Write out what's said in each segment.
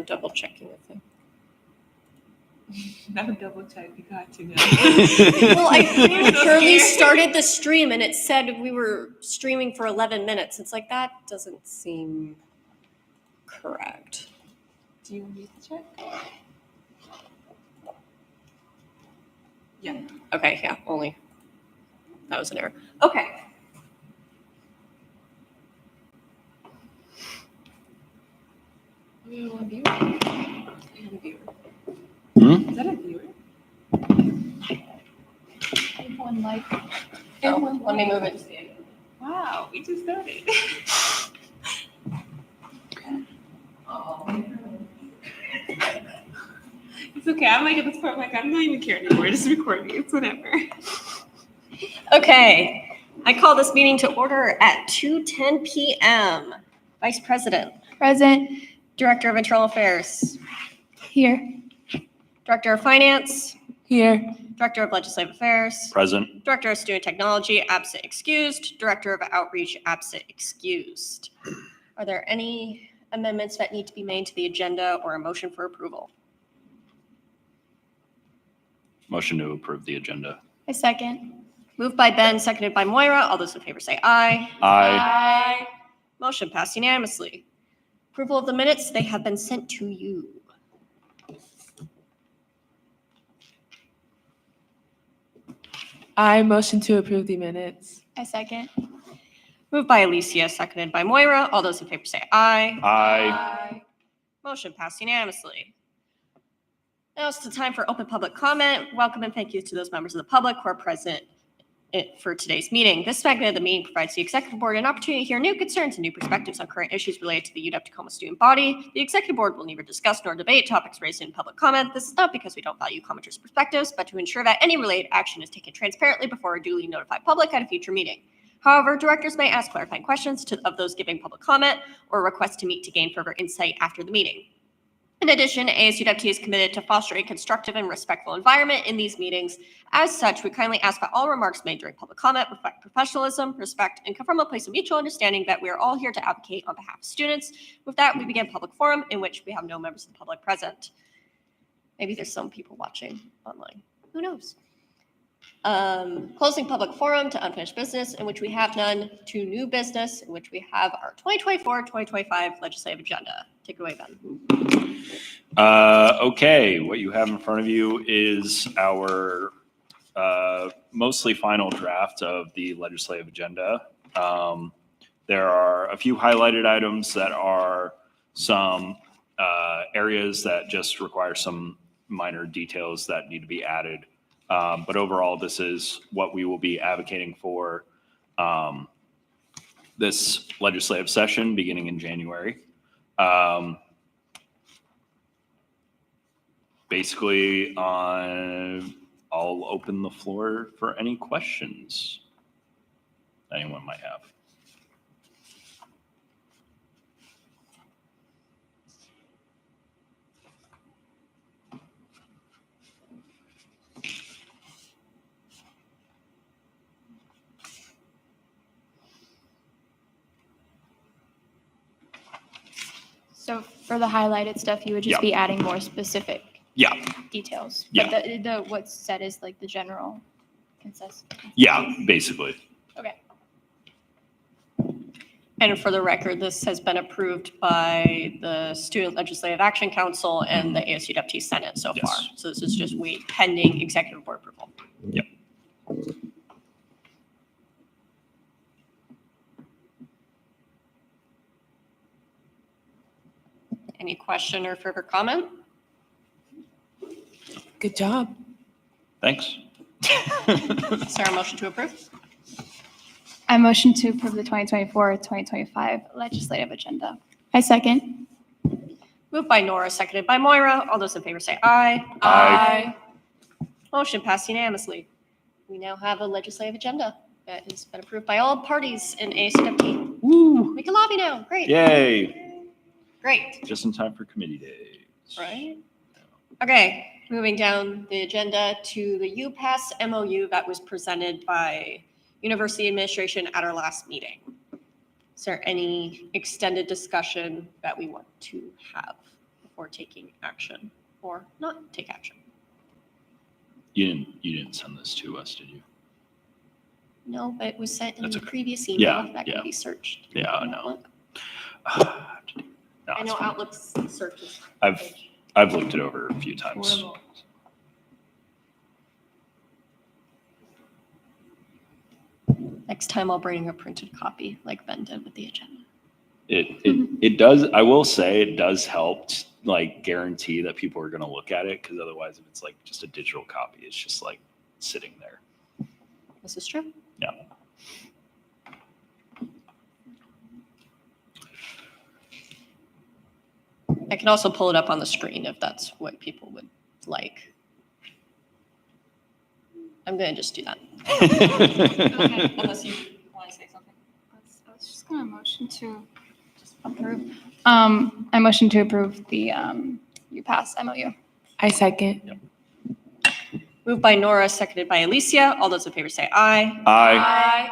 double checking the thing. Never double check. You got to know. Well, I prematurely started the stream and it said we were streaming for 11 minutes. It's like, that doesn't seem correct. Do you need to check? Yeah. Okay, yeah, only. That was an error. Okay. We have one viewer. We have a viewer. Is that a viewer? One like. Oh, let me move it. Wow, we just started. It's okay. I'm like at this point, like I'm not even care anymore. Just record me. It's whatever. Okay, I call this meeting to order at 2:10 p.m. Vice President. Present. Director of Internal Affairs. Here. Director of Finance. Here. Director of Legislative Affairs. Present. Director of Student Technology, absent excused. Director of Outreach, absent excused. Are there any amendments that need to be made to the agenda or a motion for approval? Motion to approve the agenda. A second. Moved by Ben, seconded by Moira. All those in favor say aye. Aye. Motion passed unanimously. Approval of the minutes, they have been sent to you. I motion to approve the minutes. A second. Moved by Alicia, seconded by Moira. All those in favor say aye. Aye. Motion passed unanimously. Now it's the time for open public comment. Welcome and thank you to those members of the public who are present for today's meeting. This segment of the meeting provides the Executive Board an opportunity to hear new concerns and new perspectives on current issues related to the UW-Tacoma student body. The Executive Board will neither discuss nor debate topics raised in public comment. This is not because we don't value commenters' perspectives, but to ensure that any related action is taken transparently before a duly notified public at a future meeting. However, directors may ask clarifying questions of those giving public comment or request to meet to gain further insight after the meeting. In addition, ASUWT is committed to fostering a constructive and respectful environment in these meetings. As such, we kindly ask that all remarks made during public comment reflect professionalism, respect, and come from a place of mutual understanding that we are all here to advocate on behalf of students. With that, we begin public forum in which we have no members of the public present. Maybe there's some people watching online. Who knows? Closing public forum to unfinished business, in which we have none, to new business, in which we have our 2024-2025 legislative agenda. Take it away, Ben. Okay, what you have in front of you is our mostly final draft of the legislative agenda. There are a few highlighted items that are some areas that just require some minor details that need to be added. But overall, this is what we will be advocating for this legislative session beginning in January. Basically, I'll open the floor for any questions anyone might have. So for the highlighted stuff, you would just be adding more specific details. Yeah. But the what's said is like the general consensus. Yeah, basically. Okay. And for the record, this has been approved by the Student Legislative Action Council and the ASUWT Senate so far. So this is just pending Executive Board approval. Yep. Any question or further comment? Good job. Thanks. Is there a motion to approve? I motion to approve the 2024-2025 legislative agenda. I second. Moved by Nora, seconded by Moira. All those in favor say aye. Aye. Motion passed unanimously. We now have a legislative agenda that has been approved by all parties in ASUWT. Woo! We can lobby now. Great. Yay! Great. Just in time for committee days. Right? Okay, moving down the agenda to the UPass MOU that was presented by University Administration at our last meeting. Is there any extended discussion that we want to have before taking action or not take action. You didn't send this to us, did you? No, but it was sent in That's the okay. previous email Yeah, that yeah. can be searched. Yeah, I in know. Outlook. No, I it's know fine. Outlook's searches. I've looked it over a few times. Horrible. Next time I'll bring a printed copy like Ben did with the agenda. It does, I will say it does help like guarantee that people are going to look at it, because otherwise if it's like just a digital copy, it's just like sitting there. This is true. Yeah. I can also pull it up on the screen if that's what people would like. I'm going to just do that. Unless you want to say something. I was just gonna motion to just approve. I motion to approve the UPass MOU. I second. Moved by Nora, seconded by Alicia. All those in favor say aye. Aye.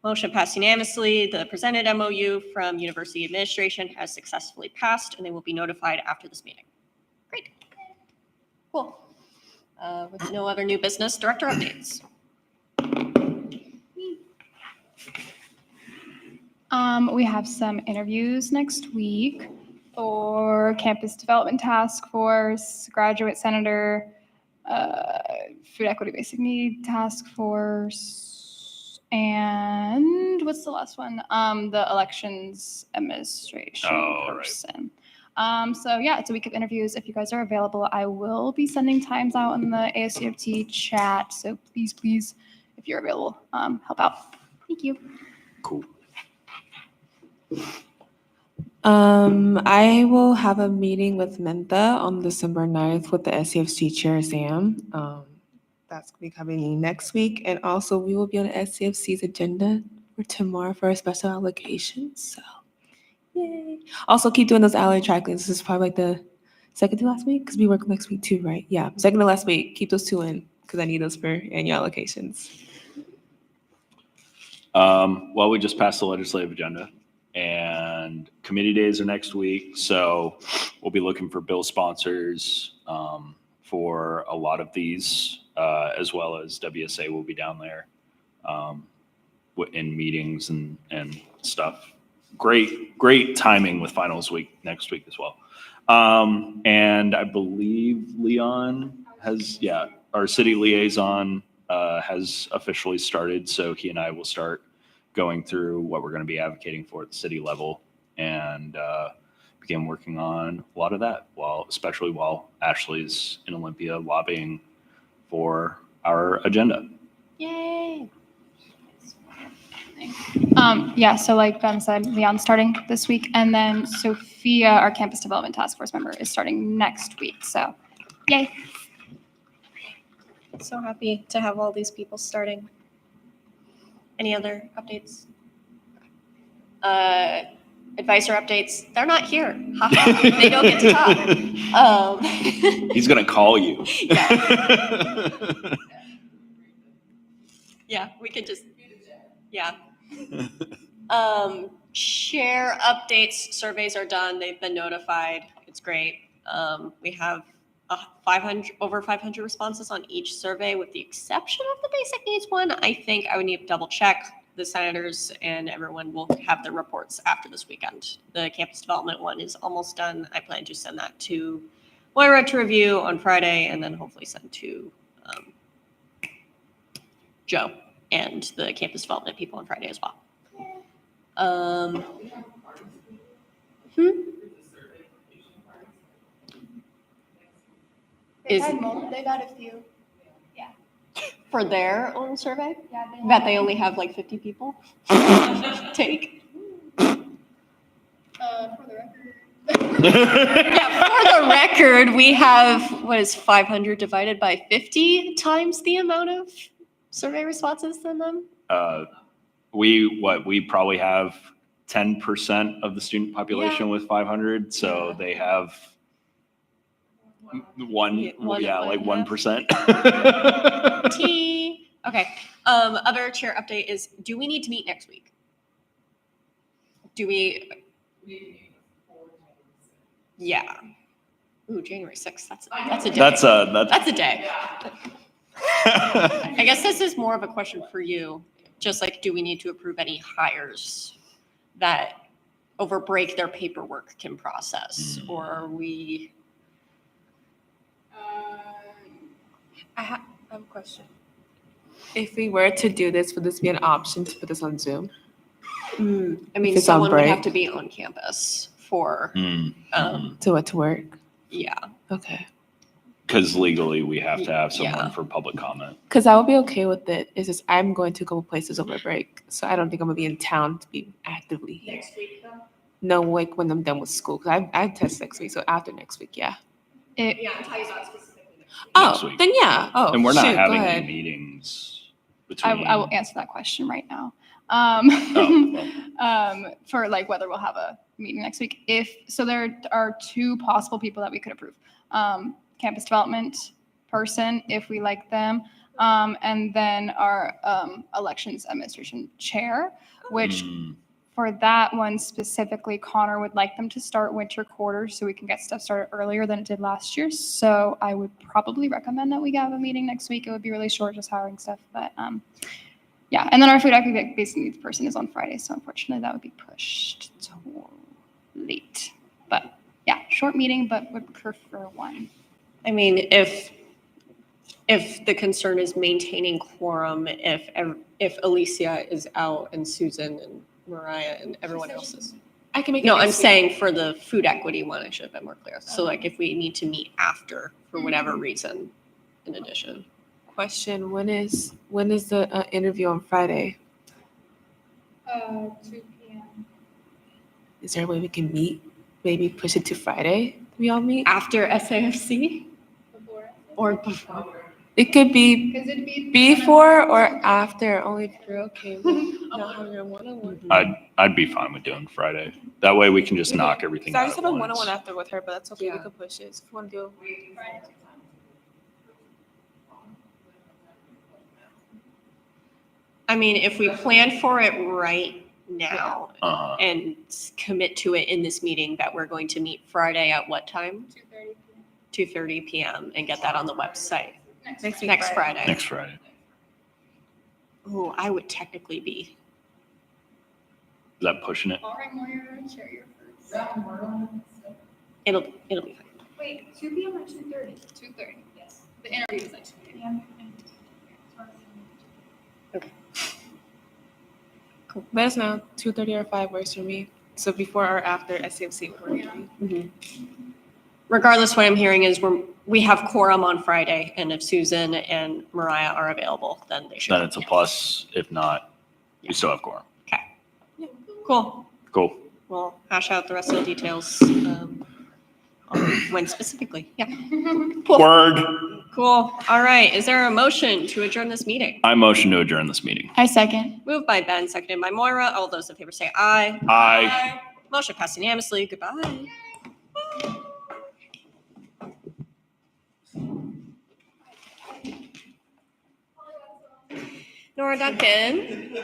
Motion passed unanimously. The presented MOU from University Administration has successfully passed, and they will be notified after this meeting. Great. Cool. With no other new business, director updates. We have some interviews next week for Campus Development Task Force, Graduate Senator, Food Equity Basic Need Task Force, and what's the last one? The Elections Administration Oh, right. person. So yeah, it's a week of interviews. If you guys are available, I will be sending times out in the ASUWT chat. So please, if you're available, help out. Thank you. Cool. I will have a meeting with Mentha on December 9th with the SCFC Chair Sam. That's going to be coming next week. And also we will be on the SCFC's agenda for tomorrow for a special allocation. So yay. Also keep doing those ally trackings. This is probably like the second to last week because we work next week too, right? Yeah, second to last week. Keep those two in because I need those for annual allocations. Well, we just passed the legislative agenda and committee days are next week. So we'll be looking for bill sponsors for a lot of these, as well as WSA will be down there in meetings and stuff. Great timing with finals week next week as well. And I believe Leon has, our city liaison has officially started. So he and I will start going through what we're going to be advocating for at the city level and begin working on a lot of that, especially while Ashley's in Olympia lobbying for our agenda. Yay. Yeah, so like Ben said, Leon's starting this week, and then Sophia, our Campus Development Task Force member, is starting next week. So, yay. So happy to have all these people starting. Any other updates? Advisor updates. They're not here. They don't get to talk. He's going to call you. Yeah, we could just, yeah. Share updates, surveys are done. They've been notified. It's great. We have over 500 responses on each survey, with the exception of the basic needs one. I think I would need to double check. The senators and everyone will have their reports after this weekend. The campus development one is almost done. I plan to send that to Moira to review on Friday, and then hopefully send to Joe and the campus development people on Friday as well. They've had a few. For their own survey? Yeah, That they only have like 50 people take? for the record. Yeah, for the record, we have, 500 divided by 50 times the amount of survey responses than them? We probably have 10% of the student population with 500. So they have like 1%. T. Okay. Other chair update is, do we need to meet next week? Do we? Yeah. Ooh, January 6th. That's a day. That's That's a day. I guess this is more of a question for you. Just like, do we need to approve any hires that over break their paperwork can process? Or are we? I have a question. If we were to do this, would this be an option to put this on Zoom? I mean, If it's on someone would have break? to be on campus for, To work? yeah. Okay. Because legally, we have to have someone Yeah. for public comment. Because I would be okay with it. It's just I'm going to a couple places over break, so I don't think I'm gonna be in town to be actively here. week though? No, like when I'm done with school, because I test next week, so after next week, yeah. Yeah, I'm talking about specifically. Next Oh, week. then yeah. Oh, And we're not shoot, go having ahead. any meetings I between. will answer that question right now. Oh, For like whether we'll have a meeting next week. So there are two possible people that we could approve. Campus development person, if we like them, and then our elections administration chair, which for that one specifically, Connor would like them to start winter quarter so we can get stuff started earlier than it did last year. So I would probably recommend that we have a meeting next week. It would be really short, just hiring stuff, but yeah. And then our food equity basic needs person is on Friday, so unfortunately that would be pushed to late. But yeah, short meeting, but would prefer one. I mean, if the concern is maintaining quorum, if Alicia is out and Susan and Mariah and everyone else is. I can make it No, I'm next week. saying for the food equity one, I should have been more clear. So like if we need to meet after for whatever reason, in addition. Question: When is the interview on Friday? 2 p.m. Is there a way we can meet? Maybe push it to Friday. We all meet. After SAFC Before. or before? It could be Because it'd be before or after. Only if you're okay with not having a one-on-one. I'd be fine with doing Friday. That way we can just knock everything So I out just at have a once. one-on-one after with her, but that's okay. We Yeah. could push it. So if you want to do I mean, if we plan for it right now Uh-huh. and commit to it in this meeting that we're going to meet Friday at what time? 2:30 p.m. and get that on the website next week, next Friday. Next Friday. Oh, I would technically be. Is that pushing it? All right, Moira, share your first. It'll be fine. Wait, 2 p.m. or 2:30? 2:30, yes. The interview is at 2 p.m. Let us know. 2:30 or 5 works for me. So before or after SCFC would work for me. Regardless, what I'm hearing is we have quorum on Friday, and if Susan and Mariah are available, then they should. Then it's a plus. If not, we still have quorum. Cool. Cool. We'll hash out the rest of the details on when specifically. Yeah. Cool. Word. Cool. All right. Is there a motion to adjourn this meeting? I motion to adjourn this meeting. I second. Moved by Ben, seconded by Moira. All those in favor say aye. Aye. Motion passed unanimously. Goodbye. Nora Duncan.